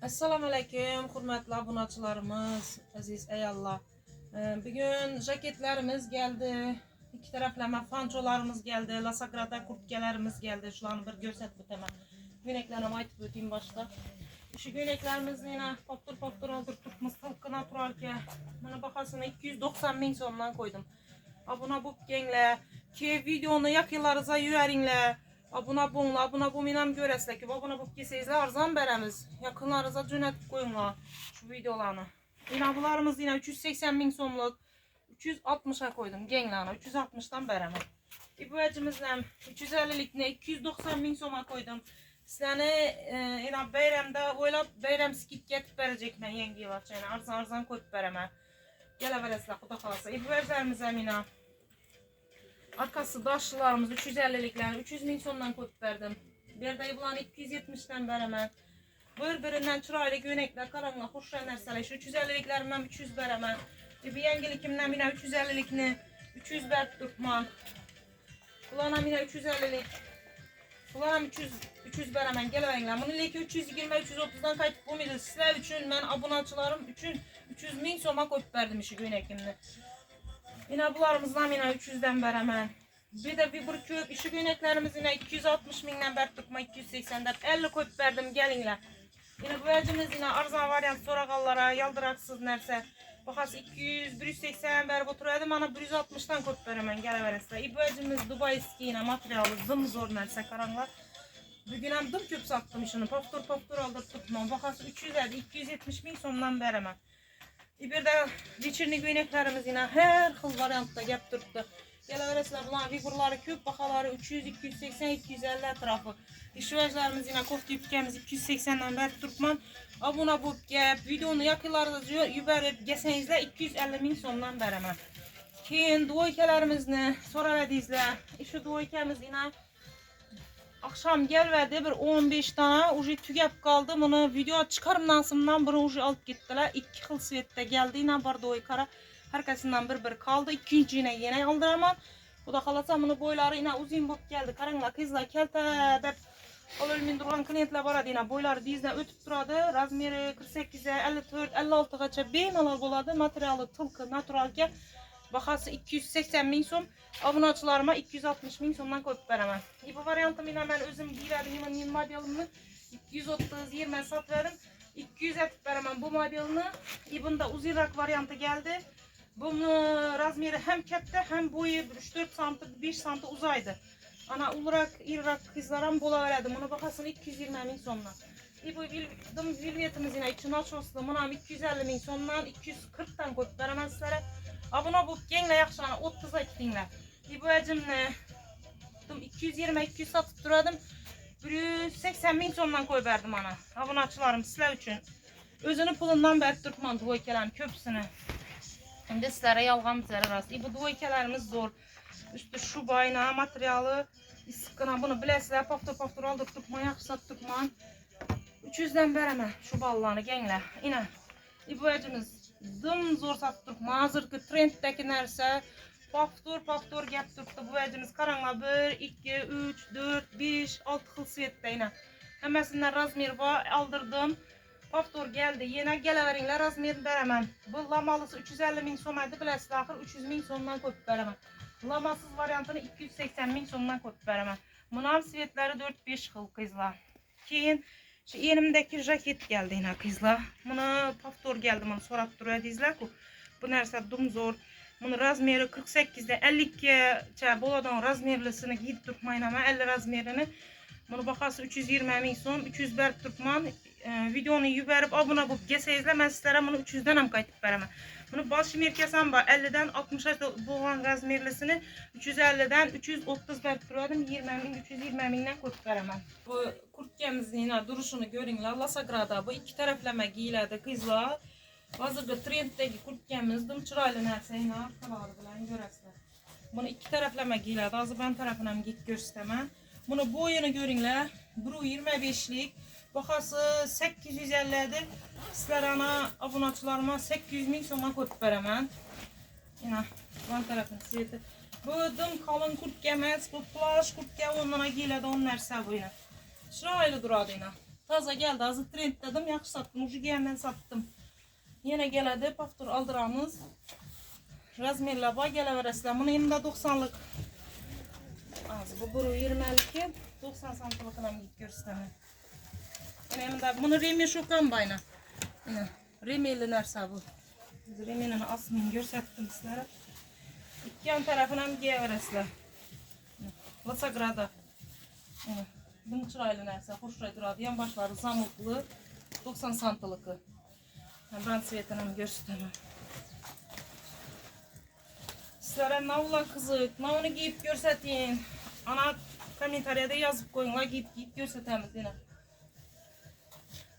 Assalamu alaykum, hurmatli obunachilarimiz, aziz ayollar. Bugün jaketlerimiz geldi. İki taraflama fançolarımız geldi. Lasagrada kurtkelerimiz geldi. Şularını bir gösterip ötəmə. Güneklerimi aytıp öteyim başta. Şu güneklerimiz yine poptur aldırttıqımız tılqına turarken. Buna bakasına 290 min somdan koydum. Abuna bu gengle ki videonu yakılarıza yüreğinle. Abuna bu minam göresler ki abuna bu keseyizle arzan beremiz. Yakınlarınıza cünetip koyunlar şu videolarını. Yine bularımız yine 380 min somluk 360'a koydum genglana 360'dan beremem. Bu ecimizle 350'lik ne 290 min soma koydum. Sizlerine yine bayramda oylap bayram skit getip verecek ben yengi var. Yani arzan koyup beremem. Gele veresler kuda kalasa. Bu ecimizle yine arkası daşlılarımız 350'likler 300 min sondan koyup verdim. Bir de bulan 270'den veremem. Birbirinden çıraylı günekler, karanlık, hoş nerseler. 350'liklerimden 300 veremem. Bir yengelikimden yine 350'likini 300 ver tutman. Bulanam yine 350'lik. Bulanam 300 veremem. Gelevenler. Bunun ilki 320-330'dan kayıp bu miydi? Sizler için ben abonaçılarım için 300 min soma koyup verdim işi günekimde. Yine bularımızdan yine 300'den veremem. Bir de bir küp işi güneklerimiz yine 260 mindən bər tutma 280'den 50 koyup verdim gelinler. Yine bu ecimiz yine arzan varyant soraqallara yaldıraksız nerse. Bakası 200 180 bər oturuyordum ana 160'dan koyup veremem geleveresle. Bu ecimiz Dubayski yine materialı dım zor nerse karanlar. Bugün hem dım küp sattım işini poptur aldırıp tutmam. Bakası 350 270 min sondan veremem. Bir de geçirli güneklerimiz yine her hıl variantta gep turttu. Geleveresler bulan figurları küp, bakaları 300, 280, 250 etrafı. İşvejlerimiz yine kofta yüpkemiz 280'den beri turtman. Abuna bu gep, videonu yakılarda yüberip gesenizle 250 min sondan veremem. Keyin duvoykelerimizni soravedizle. Şu duvoykemiz yine akşam gelmedi bir 15 tane ucu tügep kaldı. Bunu video çıkarımdansımdan bunu ucu alıp gittiler. 2 xil svette geldi yine barda oykara. Herkesinden bir kaldı. İkinci yine aldıramam. Bu da kalasa bunu boyları yine uzun bop geldi. Karınla kızla kelte dep olulmin durgan klientler baradı yine boyları bizden ötüp duradı. Razmeri 48'e 54 56'a bemalal boladı. Materialı tılkı naturalke. Bakası 280 min som. Abonaçılarıma 260 min somdan koyup veremem. Bu variantım yine ben özüm giyerdim yine modelini 230-20 sat verdim. 200 etip veremem bu modelini. Bunda uzunrak variantı geldi. Bunun razmeri hem kette hem boyu 3-4 santim 5 santim uzaydı. Ana olarak irak kızlaram bola verdim. Bunu bakasın 220 min somdan. Bu vilvetimiz yine içine açılsın. Buna 250 min somdan 240'tan koyup veremem sizlere. Abuna bu gengle yakşana 30'a gittinler. Bu ecimle 220-200 satıp duradım. 180 min somdan koy verdim ana. Abonaçılarım sizler için. Özünü pulundan beri tutman duvoykelerim köpsünü. Şimdi sizlere yalgan bizlere rast. Bu duvoykelerimiz zor. Üstü şu bayna materialı. Sıkkına bunu bilesizler. Paftur aldır tutman yakışsat tutman. 300'den veremem şu ballarını gengle. Yine. Bu ecimiz dım zor sattırıp hazırki trenddeki nerse paftur gep turttu. Bu ecimiz karanla 1, 2, 3, 4, 5, 6 xil svette yine. Hemesinden razmer var aldırdım. Paftur geldi yine geleverinler razmerini veremem. Bu lamalısı 350 min somaydı bilesizler ahır 300 min sonundan koyup veremem. Lamasız variantını 280 min sonundan koyup veremem. Bunun svetleri 4-5 xil kızlar. Keyin şu elimdeki jaket geldi yine kızlar. Buna paftor geldi bunu sorap duruyor dizler ki. Bu nerse dum zor. Bunun razmeri 48'de 52 boladan razmerlisini giyip tutmayın ama 50 razmerini. Bunu bakası 320 min son 300 berip tutman. Videonu yüberip abuna bu geseyizle ben sizlere bunu 300'den hem kayıtıp veremem. Bunu başı merkezem var 50'den 60'a boğan razmerlisini 350'den 330 berip duruyordum 20 min 320 minden koyup veremem. Bu kurtkemizin yine duruşunu görünler. Lasagrada bu iki taraflama giyiledi kızlar. Hazırda trenddeki kurtkemiz dım çıraylı nerse yine arkaları bilen göresler. Bunu iki taraflama giyiledi. Azı ben tarafından git göstermem. Bunu boyunu görünler. Bu 25'lik. Bakası 850'dir. Sizler ana abonaçılarıma 800 min soma koyup veremem. Yine ben tarafın sveti. Bu dım kalın kurtkemiz. Bu plaş kurtke onlara giyiledi. On nerse bu yine. Şuraylı duradı yine. Taza geldi. Azı trend dedim. Yaxşı sattım. Ucu giyenden sattım. Yine geledi. Paftur aldıramız. Razmerler var. Geleveresler. Bunu 90'lık. Az bu buru 20'lik. 90 santimlik adam git görsene. Bunu remi şokan bayna. Remeli nersa bu. Reminin aslını gösterdim sizlere. İki yan tarafına giyeveresler. Lasagrada. Bunun çıraylı nersa. Hoşray duradı. Yan başları zamuklu. 90 santimlik. Ben svetini göstereyim. Sizlere navla kızık. Navını giyip göstereyim. Ana komentariyada yazıp koyun. Giyip göstereyim.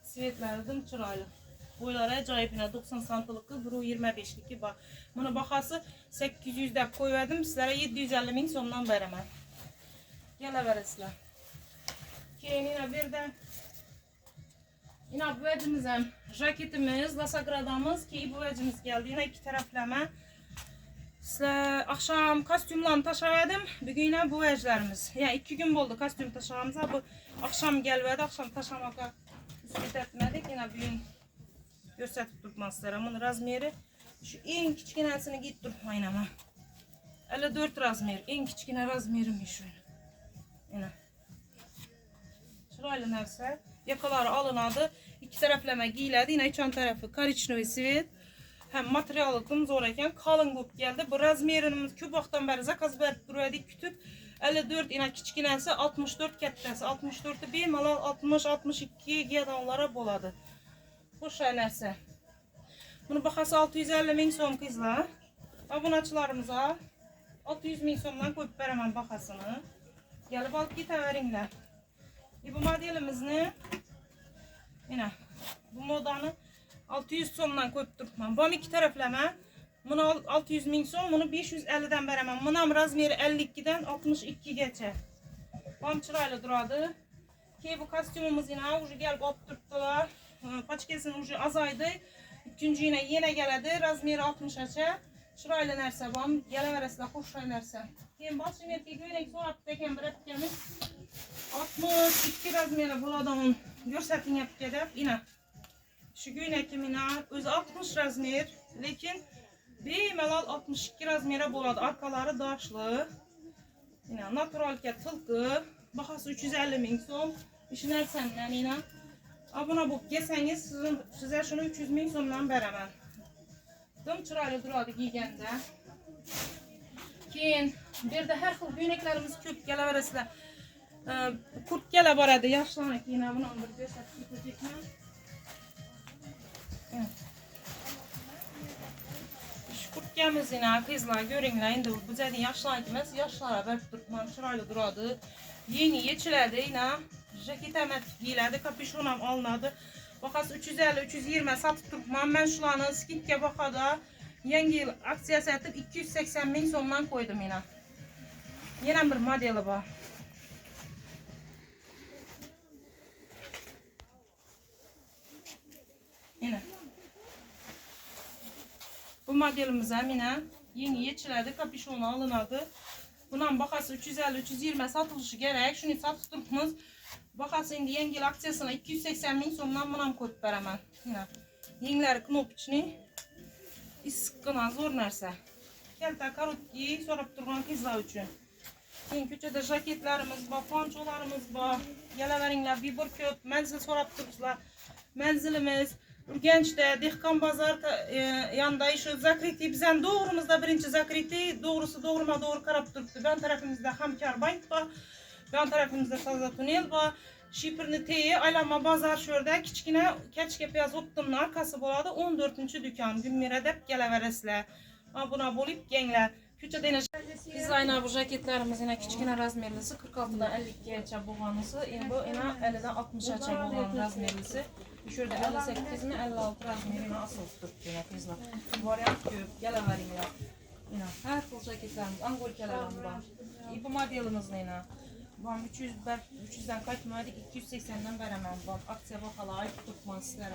Svetlerden çıraylı. Boyları acayip yine 90 santimlik, buru 25'lik var. Bunu baxası 800 de koyverdim. Sizlere 750 min sondan veremem. Geleveresizler. Keyin yine bir de yine bu vecimizden jaketimiz, lasagradamız ki bu vecimiz geldi. Yine iki taraflama. Sizler akşam kostyumlarını taşıyadım. Bugün yine bu veclerimiz. Yani 2 gün oldu kostyum taşıyamıza. Bu akşam gelmedi. Akşam taşımaka üstüne etmedik. Yine bugün gösterip durmazlar. Bunun razmeri şu en küçüğünesini git durmayın ama. 54 razmer. En küçüğüne razmerim şu. Yine. Şurayla nerse yakaları alınadı. İki taraflama giyildi. Yine üçan tarafı kariçnoy sivet. Hem materialı zor eken kalın bulup geldi. Bu razmerimiz köp vaxtdan beri zakaz verip duruyordu kütüp. 54 yine küçüğünesi 64 kettesi. 64'ü bir malal 60-62 giyadanlara boladı. Bu şey nerse. Bunu bakası 650 min son kızlar. Abunacılarımıza 600 min sondan koyup veremem bakasını. Gelip alıp giteverinler. Bu modelimizini yine bu modanı 600 sondan koyup durmam. Bu iki taraflama. Bunu 600 min son, bunu 550'den veremem. Bunun razmeri 52'den 62 geçer. Bu çırayla duradı. Ki bu kostyumumuz yine ucu gelip oturttular. Paçkesin ucu azaydı. İkinci yine geledi. Razmeri 60 açı. Şurayla nerse bam. Geleveresle hoşray nerse. Hem başım etki güvenek sonra teken bir etkemiz. 62 razmeri bu adamın görsetin yapıp gedip yine. Şu güvenekim yine özü 60 razmer. Lekin beyimelal 62 razmere buladı. Arkaları daşlı. Yine naturalke tılkı. Bakası 350 min son. İşin ersenden yine. Abuna bu geseniz size şunu 300 min sondan veremem. Dım çıraylı duradı giygende. Keyin bir de her xil güyneklerimiz köp geleveresizler. Kurt gele baradı yaşlanak yine bunu bir gösterip şu kurtkemiz yine kızlar görünler indi bu zaten yaşlanak yaşlara verip durmam çıraylı duradı. Yeni yeçilerdi yine jaket emet giyildi kapüşonam alınadı. Bakası 350-320 satıp durmam ben şulanı skitke bakada yeni yıl aksiyası atıp 280 min sondan koydum yine. Yine bir modeli var. Yine. Bu modelimiz yine yeni yeçilerdi kapüşonu alınadı. Bundan bakası 350-320 satılışı gerek. Şunu satıp durmamız. Bakası indi yeni yıl aksiyasına 280 min sondan buna koyup veremem. Yine. Yeniler knop içini sıkkına zor nerse. Kelta karotki sorup durgan kızlar için. Yine küçüde jaketlerimiz var, ponçolarımız var. Geleverinler bir köp menzil sorup dururlar. Menzilimiz Urgenç'te Dehkan Bazar yanında şu zakriti bizden doğrumuzda birinci zakriti doğrusu doğruma doğru karap durdu. Ben tarafımızda Hamkar Bank var. Ben tarafımızda Taza Tunel var. Şipirni teyi Aylama Bazar şurada kiçkine keçke piyaz ottunun arkası boladı. 14. dükkan Gülmire dep geleveresler. Buna bolup genler. Küçük deniz. Biz aynı bu jaketlerimiz yine küçkine razmerlisi 46'dan 52'ye açar boğanısı. Bu yine 50'den 60'a açar boğanın razmerlisi. Şurada 58 mi 56 razmerine asıl tuttuğuna kızlar. Varyant köp geleverinler. Yine her tür jaketlerimiz angolkelerimiz var. Bu modelimiz yine. Bam 300'den kaçmadık 280'den veremem bam. Aksiye bakala ayıp tutma sizlere.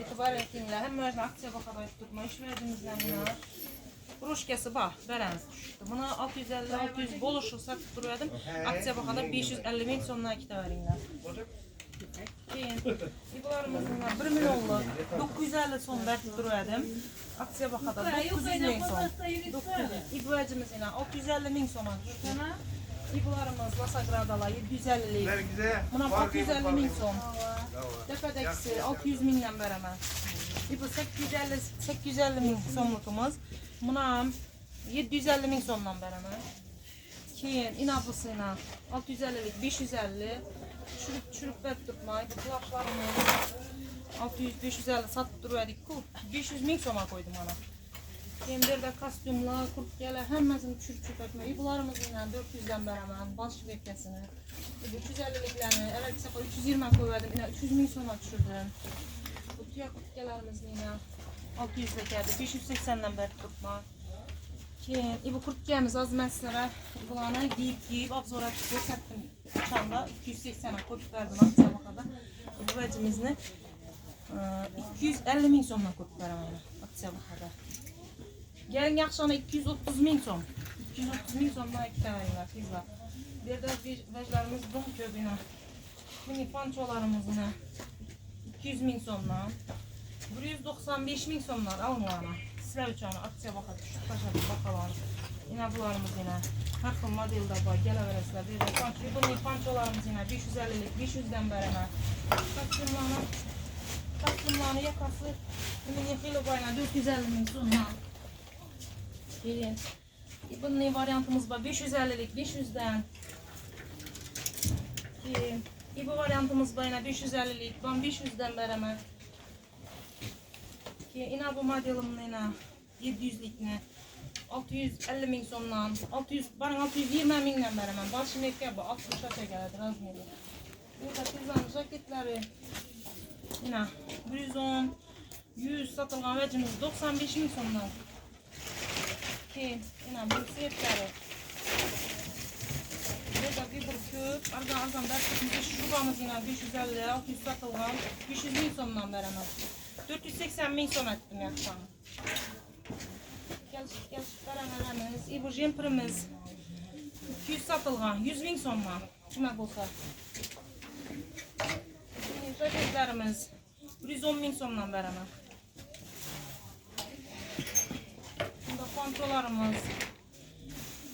Etibar ettiğinler hem böyle aksiye bakala ayıp tutma iş verdiğimizden yine. Ruşkası bak vereniz düştü. Buna 650-600 boluşu satıp duruyordum. Aksiye bakala 550 min sonuna iki de verinler. Keyin ibularımızın 1 milyonluq 950 so'm berib turardim. Aksiya bahada 900 ming so'm. 900. İbuacımız yine 650 ming so'm tushdi. İbularımız Lasagradalar 750'lik. Buna 650 ming so'm. Tepedekisi 600 mingden beraber. İbu 850 ming so'mlukumuz. Buna 750 ming so'mdan beraber. Keyin inabısıyla 650'lik 550. Çürük berib turmaydı. Kulaklarımız 600-550 satıp duruyorduk ku. 500 ming so'ma koydum ana. Keyin de kostyumlar, kurtkalar hammasini çürük etme. İbularımız yine 400'den beraber baş bekkesini. 350'liklerini evvelki sefer 320 koyardım. Yine 300 ming so'ma düşürdüm. Bu tuyak kurtkalarımız yine 600'de geldi. 580'den berib turma. Keyin bu kurtkamiz azmaslara bularni giyib obzor etib ko'rsatdim. O'shanda 280 qo'yib berdim aksiyada. Bu vajimizni 250 ming so'mdan qo'yib beraman aksiyada. Gelin yaxshini 230 ming so'm. 230 ming so'mdan ikkita veringlar sizlar. Bu yerda vajlarimiz dum ko'pina. Mini pancholarimizni 200 ming so'mdan 195 ming so'mdan alinglar. Sizlar uchun aksiya vaqti tushib tashadi bakalım. Yine bularımız yine her xil modelde var. Geleversizlar. Bunun pançolarımız yine 550'lik 500'den beraber. Kaçımlarını yakası bunun yakıyla bayına 450 ming so'mdan. Keyin bunun varyantımız var 550'lik 500'den. Keyin bu varyantımız var yine 550'lik 500'den beraber. Yine bu modelimle yine 700'likne 650 ming so'mdan 620 mingden beraber. Başı mekka bu 60'a geldi razmeri. Burada kızların jaketleri yine 110 100 satılgan vecimiz 95 ming so'mdan. Keyin yine bu siyetleri. Burada bir köp arzan dertimiz şubamız yine 550 600 satılgan 500 ming so'mdan beraber. 480 ming so'm ettim yaksan. Gel beraberimiz. Bu jemperimiz 200 satılgan 100 ming so'mdan. Kime bolsa. Jaketlerimiz 110 ming so'mdan beraber. Bunda pantolonlarımız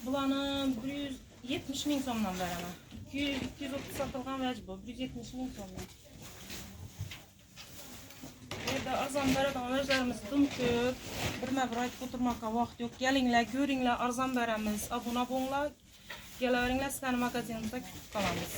bulanın 170 ming so'mdan beraber. 230 satılgan vec bu 170 ming so'mdan. Burada arzan beradigan vajlarimiz dum ko'p. Bir aytib o'tirmoqqa vaqt yo'q. Kelinglar, ko'ringlar, arzon beramiz. Abuna bo'linglar. Kelaveringlar, sizlarni magazinimizda kutib qolamiz.